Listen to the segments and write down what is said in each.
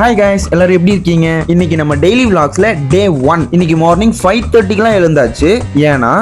Hi guys, எல்லாரும் எப்படி இருக்கீங்க? இன்னைக்கு நம்ம டெய்லி vlogsல டே 1. இன்னைக்கு மார்னிங் 5:30க்குலாம் எழுந்தாச்சு. ஏன்னா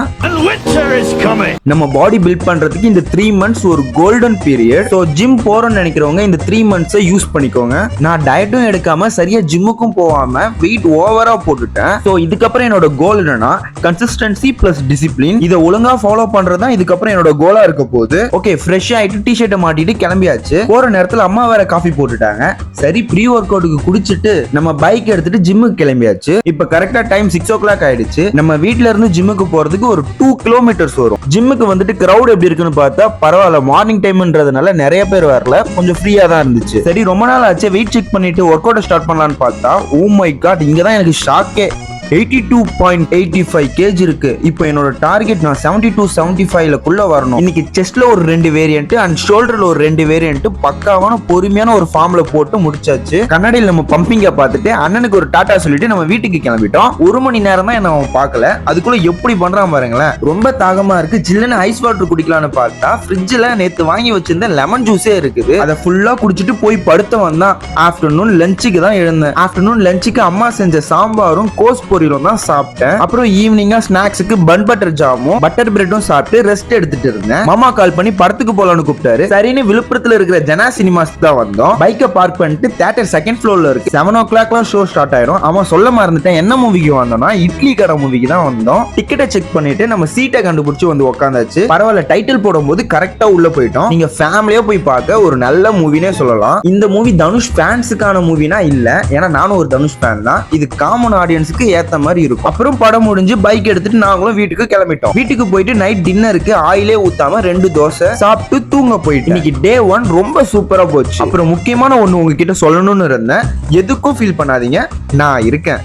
நம்ம பாடி பில்ட் பண்றதுக்கு இந்த 3 months ஒரு கோல்டன் பீரியட். ஸோ ஜிம் போறோம்னு நினைக்கிறவங்க இந்த 3 months யூஸ் பண்ணிக்கோங்க. நான் டயட்டும் எடுக்காம சரியா ஜிம்முக்கும் போகாம வெயிட் ஓவரா போட்டுட்டேன். ஸோ இதுக்கப்புறம் என்னோட கோல் என்னன்னா கன்சிஸ்டன்சி பிளஸ் டிசிப்ளின். இதை ஒழுங்கா ஃபாலோ பண்றதுதான் இதுக்கப்புறம் என்னோட கோலா இருக்க போகுது. ஓகே, ஃப்ரெஷ் ஆயிட்டு டிஷர்ட்டை மாட்டிட்டு கிளம்பியாச்சு. போற நேரத்துல அம்மா வேற காஃபி போட்டுட்டாங்க. சரி, ப்ரீ ஒர்க் அவுட்டுக்கு குடிச்சிட்டு நம்ம பைக் எடுத்துட்டு ஜிம்முக்கு கிளம்பியாச்சு. இப்ப கரெக்டா டைம் 6 o'clock ஆயிடுச்சு. நம்ம வீட்ல இருந்து ஜிம்முக்கு போறதுக்கு ஒரு 2 kilometers வரும். ஜிம்முக்கு வந்துட்டு கிரௌட் எப்படி இருக்குன்னு பார்த்தா பரவாயில்ல, மார்னிங் டைம்ன்றதுனால நிறைய பேர் வரல, கொஞ்சம் ஃப்ரீயா தான் இருந்துச்சு. சரி, ரொம்ப நாள் ஆச்சு, வெயிட் செக் பண்ணிட்டு ஒர்க் அவுட் ஸ்டார்ட் பண்ணலாம்னு பார்த்தா ஓ மை காட், இங்கதான் எனக்கு ஷாக்கே. 82.85 kg இருக்கு. இப்போ என்னோட டார்கெட் நான் 72-75 வரணும். இன்னைக்கு செஸ்ட்ல ஒரு 2 வேரியன்ட் அண்ட் ஷோல்டர்ல ஒரு 2 வேரியன்ட் பக்காவான பொறுமையான ஒரு ஃபார்ம்ல போட்டு முடிச்சாச்சு. கண்ணாடியில் நம்ம பம்பிங்க பார்த்துட்டு அண்ணனுக்கு ஒரு டாடா சொல்லிட்டு நம்ம வீட்டுக்கு கிளம்பிட்டோம். 1 மணி நேரம் தான் என்ன அவன் பார்க்கல, அதுக்குள்ள எப்படி பண்றான் பாருங்களேன். ரொம்ப தாகமா இருக்கு, ஜில்லுன்னு ஐஸ் வாட்டர் குடிக்கலாம்னு பார்த்தா ஃப்ரிட்ஜ்ல நேத்து வாங்கி வச்சிருந்த லெமன் ஜூஸே இருக்குது. அதை ஃபுல்லா குடிச்சிட்டு போய் படுத்தவன் தான். ஆஃப்டர்நூன் லஞ்சுக்கு தான் எழுந்தேன். ஆஃப்டர்நூன் லஞ்சுக்கு அம்மா செஞ்ச சாம்பாரும் கோஸ் தான் சாப்பிட்டேன். அப்புறம் ஈவினிங்கா ஸ்நாக்ஸுக்கு பன் பட்டர் ஜாமும் பட்டர் பிரெட்டும் சாப்பிட்டு ரெஸ்ட் எடுத்துட்டு இருந்தேன். மாமா கால் பண்ணி படத்துக்கு போலான்னு கூப்பிட்டாரு. சரின்னு விழுப்புரத்துல இருக்கிற ஜனா சினிமாஸ் தான் வந்தோம். பைக்கை பார்க் பண்ணிட்டு தியேட்டர் செகண்ட் ஃப்ளோர்ல இருக்கு. 7 o'clock ஷோ ஸ்டார்ட் ஆயிரும். அவன் சொல்ல மறந்துட்டேன் என்ன மூவிக்கு வந்தோம்னா இட்லி கடை மூவிக்கு தான் வந்தோம். டிக்கெட்டை செக் பண்ணிட்டு நம்ம சீட்டை கண்டுபிடிச்சு வந்து உட்காந்தாச்சு. பரவாயில்ல, டைட்டில் போடும்போது கரெக்டா உள்ள போயிட்டோம். நீங்க ஃபேமிலியா போய் பார்க்க ஒரு நல்ல மூவினே சொல்லலாம். இந்த மூவி தனுஷ் ஃபேன்ஸுக்கான மூவினா இல்ல, ஏன்னா நானும் ஒரு தனுஷ் ஃபேன் தான். இது காமன் ஆடியன்ஸுக்கு ஏத்த மாதிரி இருக்கும். அப்புறம் படம் முடிஞ்சு பைக் எடுத்துட்டு நாங்களும் வீட்டுக்கு கிளம்பிட்டோம். வீட்டுக்கு போயிட்டு நைட் டின்னருக்கு ஆயிலே ஊத்தாம 2 தோசை சாப்பிட்டு தூங்க போயிட்டு இன்னைக்கு டே 1 ரொம்ப சூப்பரா போச்சு. அப்புறம் முக்கியமான ஒண்ணு உங்ககிட்ட சொல்லணும்னு இருந்தேன். எதுக்கும் ஃபீல் பண்ணாதீங்க, நான் இருக்கேன்.